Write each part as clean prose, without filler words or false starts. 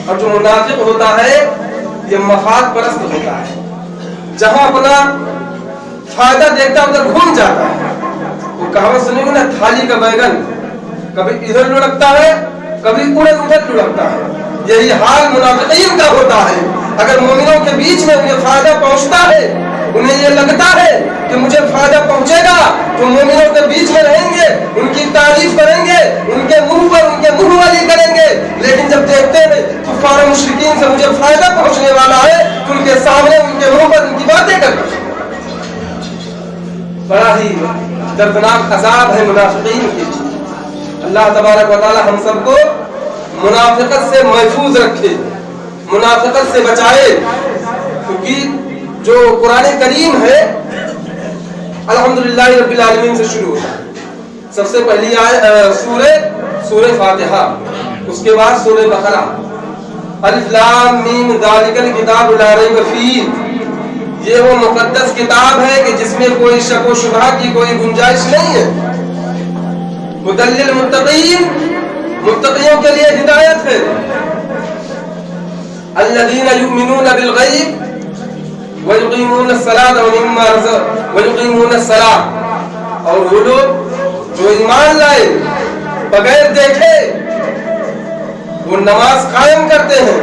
اور جو منافق ہوتا ہے یہ مفاد پرست ہوتا ہے، جہاں اپنا فائدہ دیکھتا ادھر گھوم جاتا ہے۔ وہ کہاوت سنی ہوئی نا، تھالی کا بیگن کبھی ادھر لڑکتا ہے کبھی ادھر لڑکتا ہے، یہی حال منافقین کا ہوتا ہے۔ اگر مومنوں کے بیچ میں انہیں فائدہ پہنچتا ہے، انہیں یہ لگتا ہے کہ مجھے فائدہ پہنچے گا، تو مومنوں کے بیچ میں رہیں گے، ان کی تعریف کریں گے، ان کے منہ پر ان کے منہ والی کریں گے، لیکن جب دیکھتے ہیں کفار و مشرکین سے مجھے فائدہ پہنچنے والا ہے تو ان کے سامنے ان کے منہ پر ان کی باتیں کرتے ہیں۔ بڑا ہی دردناک عذاب ہے منافقین کے۔ اللہ تبارک و تعالی ہم سب کو منافقت سے محفوظ رکھے، منافقت سے بچائے، کیونکہ جو قرآن کریم ہے الحمدللہ رب العالمین سے شروع ہوتا ہے۔ سب سے پہلی سورہ فاتحہ، اس کے بعد سورہ بقرہ، الف لام میم ذالک الکتاب لا ریب فیہ، یہ وہ مقدس کتاب ہے کہ جس میں کوئی شک و شبہ کی کوئی گنجائش نہیں ہے۔ ھدی للمتقین، متقیوں کے لیے ہدایت ہے۔ الذین یؤمنون بالغیب وَيُقِيمُونَ الصَّلَاةَ وَمِمَّا وَيُقِيمُونَ الصَّلَاةَ، اور وہ لوگ جو ایمان لائے بغیر دیکھے وہ نماز قائم کرتے ہیں،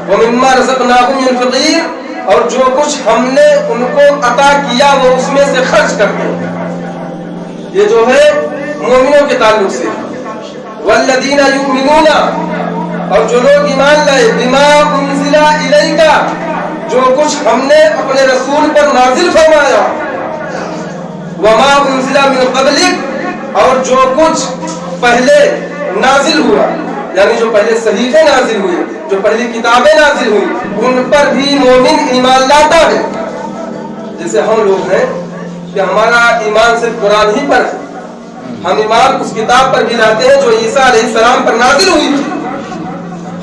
وَمِمَّا رَزَقْنَاهُمْ يُنْفِقُونَ، اور جو کچھ ہم نے ان کو عطا کیا وہ اس میں سے خرچ کرتے ہیں۔ یہ جو ہے مومنوں کے تعلق سے۔ وَالَّذِينَ يُؤْمِنُونَ، اور جو لوگ ایمان لائے بِمَا أُنزِلَ إِلَيْكَ، جو کچھ ہم نے اپنے رسول پر نازل فرمایا، وما انزل من قبلک، اور جو کچھ پہلے نازل ہوا، یعنی جو پہلے صحیفے نازل ہوئے، جو پہلی کتابیں نازل ہوئی، ان پر بھی مومن ایمان لاتا ہے۔ جیسے ہم لوگ ہیں کہ ہمارا ایمان صرف قرآن ہی پر ہے، ہم ایمان اس کتاب پر بھی لاتے ہیں جو عیسیٰ علیہ السلام پر نازل ہوئی تھی،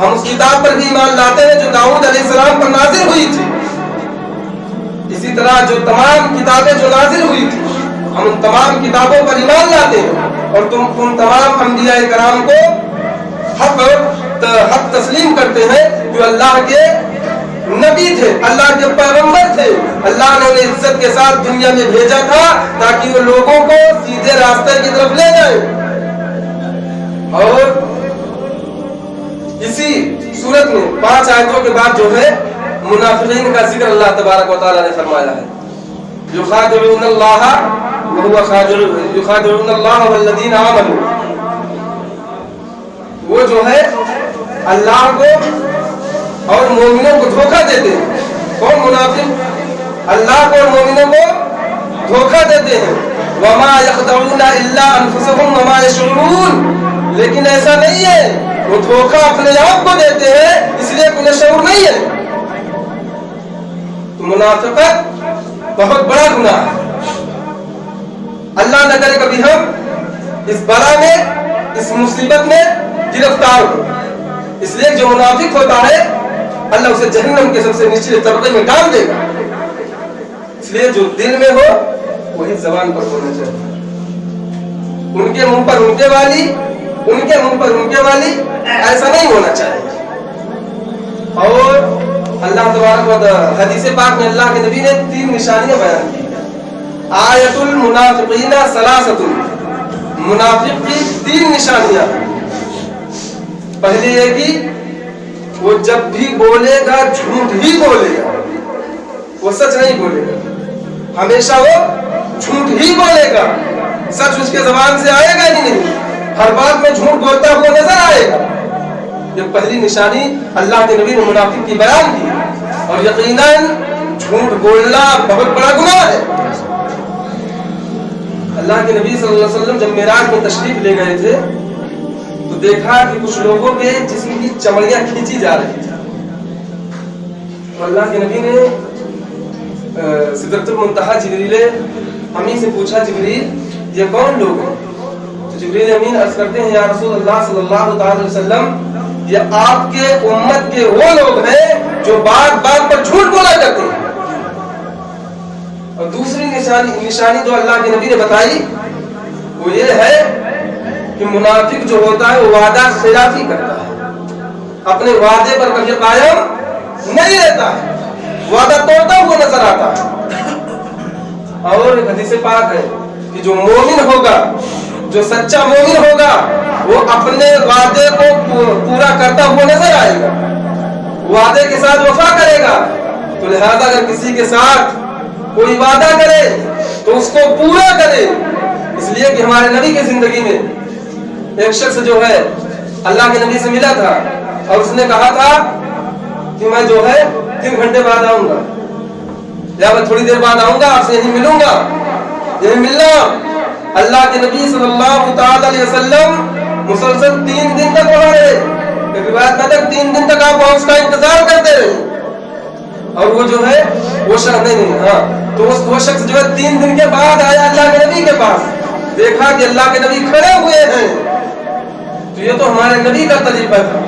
ہم اس کتاب پر بھی ایمان لاتے ہیں جو داؤد علیہ السلام پر نازل ہوئی تھی۔ اسی طرح جو تمام کتابیں جو نازل ہوئی تھی ہم ان تمام کتابوں پر ایمان لاتے ہیں، اور تم ان تمام انبیاء کرام کو حق تسلیم کرتے ہیں جو اللہ کے نبی تھے، اللہ کے پیغمبر تھے، اللہ نے انہیں عزت کے ساتھ دنیا میں بھیجا تھا تاکہ وہ لوگوں کو سیدھے راستے کی طرف لے جائیں۔ اور اسی صورت میں 5 آیتوں کے بعد جو ہے منافقین کا ذکر اللہ تبارک و تعالی نے فرمایا ہے۔ یخادعون اللہ وهو خادعهم، یخادعون اللہ والذین آمنوا، وہ جو ہے اللہ کو اور مومنوں کو دھوکہ دیتے ہیں۔ کون منافق؟ اللہ کو اور مومنوں کو دھوکہ دیتے ہیں۔ وما یخدعون الا انفسهم وما یشعرون، لیکن ایسا نہیں ہے، وہ دھوکہ اپنے آپ کو دیتے ہیں اس لیے انہیں شعور نہیں ہے۔ تو منافقت بہت بڑا گناہ ہے، اللہ نہ کرے کبھی ہم اس بلا میں، اس مصیبت میں گرفتار ہو۔ اس لیے جو منافق ہوتا ہے اللہ اسے جہنم کے سب سے نچلے طبقے میں ڈال دے گا۔ اس لیے جو دل میں ہو وہی زبان پر ہونا چاہیے، ان کے منہ پر ان کے والی، ان کے منہ پر ان کے والی، ایسا نہیں ہونا چاہیے۔ اور اللہ تبارک و تعالی حدیث پاک میں اللہ کے نبی نے 3 نشانیاں بیان کی۔ آیت المنافقین ثلاثۃ، منافق کی 3 نشانیاں۔ پہلی یہ کہ وہ جب بھی بولے گا جھوٹ ہی بولے گا، وہ سچ نہیں بولے گا، ہمیشہ وہ جھوٹ ہی بولے گا، سچ اس کے زبان سے آئے گا ہی نہیں، ہر بات میں جھوٹ بولتا ہوا نظر آئے گا۔ یہ پہلی نشانی اللہ کے نبی نے منافق کی بیان کی، اور یقیناً جھوٹ بولنا بہت بڑا گناہ ہے۔ اللہ کے نبی صلی اللہ علیہ وسلم جب معراج میں تشریف لے گئے تھے تو دیکھا کہ کچھ لوگوں کے جسم کی چمڑیاں کھینچی جا رہی تھی، تو اللہ کے نبی نے سدرۃ المنتہا جبریل امی سے پوچھا، جبریل یہ کون لوگ ہیں؟ تو جبریل امین عرض کرتے ہیں، یا رسول اللہ صلی اللہ علیہ وسلم یہ آپ کے امت کے وہ لوگ ہیں جو بات بات پر جھوٹ بولا کرتے ہیں۔ اور دوسری نشانی جو اللہ کے نبی نے بتائی وہ یہ ہے کہ منافق جو ہوتا ہے وہ وعدہ خلافی کرتا ہے، اپنے وعدے پر کبھی قائم نہیں رہتا ہے، وعدہ توڑتا ہوا نظر آتا ہے۔ اور ایک حدیث پاک ہے کہ جو مومن ہوگا، جو سچا مومن ہوگا، وہ اپنے وعدے کو پورا کرتا ہوا نظر آئے گا، وعدے کے ساتھ وفا کرے گا۔ تو لہذا اگر کسی کے ساتھ کوئی وعدہ کرے تو اس کو پورا کرے، اس لیے کہ ہمارے نبی کی زندگی میں ایک شخص جو ہے اللہ کے نبی سے ملا تھا اور اس نے کہا تھا کہ میں جو ہے 3 گھنٹے بعد آؤں گا، یا میں تھوڑی دیر بعد آؤں گا، آپ سے یہیں ملوں گا۔ یہیں ملنا اللہ کے نبی صلی اللہ تعالی علیہ وسلم مسلسل 3 دن تک وہاں رہے، روایت میں تک 3 دن تک آپ اس کا انتظار کرتے رہے، اور وہ جو ہے وہ شخص نہیں تو وہ شخص جو ہے 3 دن کے بعد آیا اللہ کے نبی کے پاس، دیکھا کہ اللہ کے نبی کھڑے ہوئے ہیں۔ تو یہ تو ہمارے نبی کا طریقہ تھا،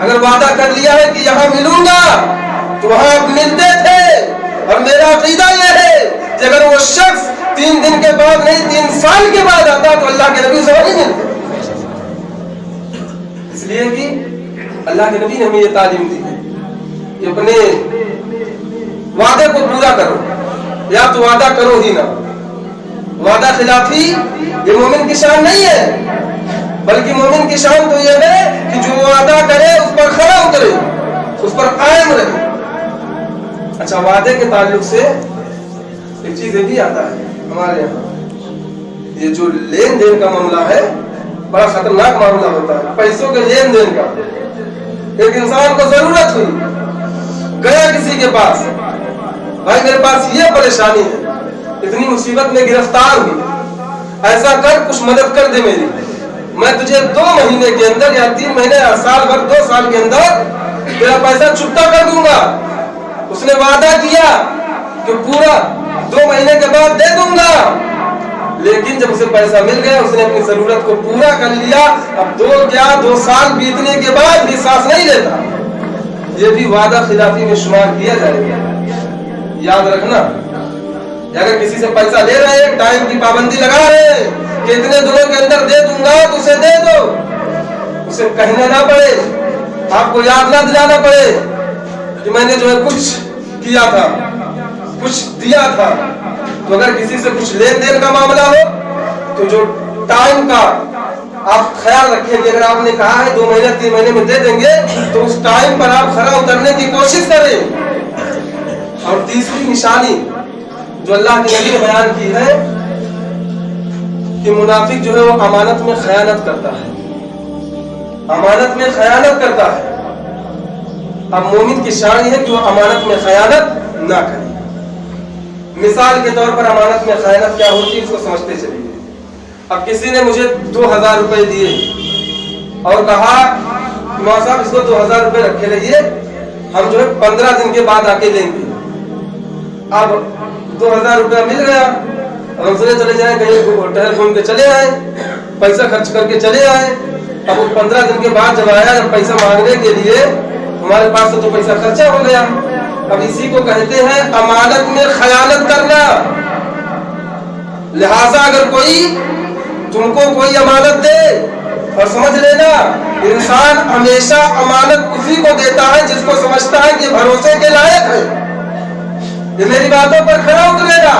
اگر وعدہ کر لیا ہے کہ یہاں ملوں گا تو وہاں آپ ملتے تھے۔ اور میرا عقیدہ یہ ہے کہ اگر وہ شخص 3 دن کے بعد نہیں 3 سال کے بعد آتا تو اللہ کے نبی سے نہیں ملتے، اس لیے کہ اللہ کے نبی نے ہمیں یہ تعلیم دی ہے کہ اپنے وعدے کو پورا کرو، یا تو وعدہ کرو ہی نہ۔ وعدہ خلافی یہ مومن کی شان نہیں ہے، بلکہ مومن کی شان تو یہ ہے کہ جو وعدہ کرے اس پر کھڑا اترے، اس پر قائم رہے۔ اچھا، وعدے کے تعلق سے ایک چیز یہ بھی آتا ہے ہمارے یہاں، یہ جو لین دین کا معاملہ ہے بڑا خطرناک معاملہ ہوتا ہے، پیسوں کے لین دین کا۔ ایک انسان کو ضرورت ہوئی، گیا کسی کے پاس، بھائی میرے پاس یہ پریشانی ہے، اتنی مصیبت میں گرفتار ہوئی، ایسا کر کچھ مدد کر دے میری، میں تجھے 2 مہینے کے اندر یا 3 مہینے یا سال بھر 2 سال کے اندر تیرا پیسہ چکتا کر دوں گا۔ اس نے وعدہ کیا کہ پورا 2 مہینے کے بعد دے دوں گا، لیکن جب اسے پیسہ مل گیا اس نے اپنی ضرورت کو پورا کر لیا، اب 2 سال بیتنے کے بعد بھی سانس نہیں لیتا۔ یہ بھی وعدہ خلافی میں شمار کیا جائے گا، یاد رکھنا۔ اگر کسی سے پیسہ لے رہے ہیں، ٹائم کی پابندی لگا رہے ہیں کہ اتنے دنوں کے اندر دے دوں گا تو اسے دے دو، اسے کہنا نہ پڑے، آپ کو یاد نہ دلانا پڑے کہ میں نے جو ہے کچھ کیا تھا، کچھ دیا تھا۔ تو اگر کسی سے کچھ لین دین کا معاملہ ہو تو جو ٹائم کا آپ خیال رکھیں کہ اگر آپ نے کہا ہے 2 مہینے 3 مہینے میں دے دیں گے تو اس ٹائم پر آپ کھڑا اترنے کی کوشش کریں۔ اور تیسری نشانی جو اللہ کے نبی نے بیان کی ہے کہ منافق جو ہے وہ امانت میں خیانت کرتا ہے، امانت میں خیانت کرتا ہے۔ اب مومن کی شان یہ ہے کہ وہ امانت میں خیانت نہ کرے۔ مثال کے طور پر امانت میں خیانت کیا ہوتی ہے اس کو سمجھتے چلیے۔ اب کسی نے مجھے 2000 روپے دیے اور کہا ماں صاحب اس کو 2000 روپے رکھے رہیے، ہم جو ہے 15 دن کے بعد آ کے لیں گے۔ اب 2000 روپیہ مل گیا، ہم سے چلے جائیں کہیں ٹہل گھوم کے چلے آئے، پیسہ خرچ کر کے چلے آئے۔ اب وہ 15 دن کے بعد جب آیا جب پیسہ مانگنے کے لیے ہمارے پاس تو پیسہ خرچہ ہو گیا۔ اب اسی کو کہتے ہیں امانت میں خیانت کرنا۔ لہذا اگر کوئی تم کو کوئی امانت دے اور سمجھ لینا انسان ہمیشہ امانت اسی کو دیتا ہے جس کو سمجھتا ہے کہ بھروسے کے لائق ہے، یہ میری باتوں پر کھڑا اترے گا،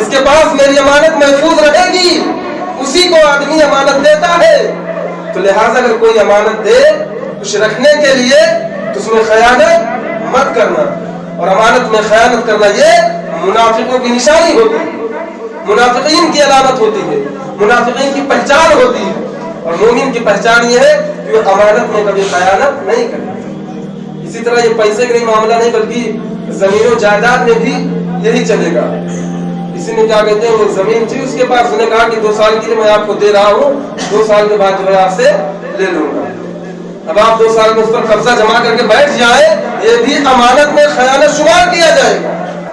اس کے پاس میری امانت محفوظ رہے گی، اسی کو آدمی امانت دیتا ہے۔ تو لہٰذا اگر کوئی امانت دے کچھ رکھنے کے لیے تو اس میں خیانت مت کرنا، اور امانت میں خیانت کرنا یہ منافقوں کی نشانی ہوتی ہے، منافقین کی علامت ہوتی ہے، منافقین کی پہچان ہوتی ہے۔ اور مومن کی پہچان یہ ہے کہ وہ امانت میں کبھی خیانت نہیں کرے۔ اسی طرح یہ پیسے کا معاملہ نہیں بلکہ زمین و جائیداد میں بھی یہی چلے گا۔ کسی نے کیا کہتے ہیں وہ زمین تھی اس کے پاس، اس نے کہا کہ 2 سال کے لیے میں آپ کو دے رہا ہوں، 2 سال کے بعد جو ہے آپ سے لے لوں گا۔ اب آپ 2 سال میں اس پر قبضہ جما کر کے بیٹھ جائیں، یہ بھی امانت میں خیانت شمار کیا جائے گا۔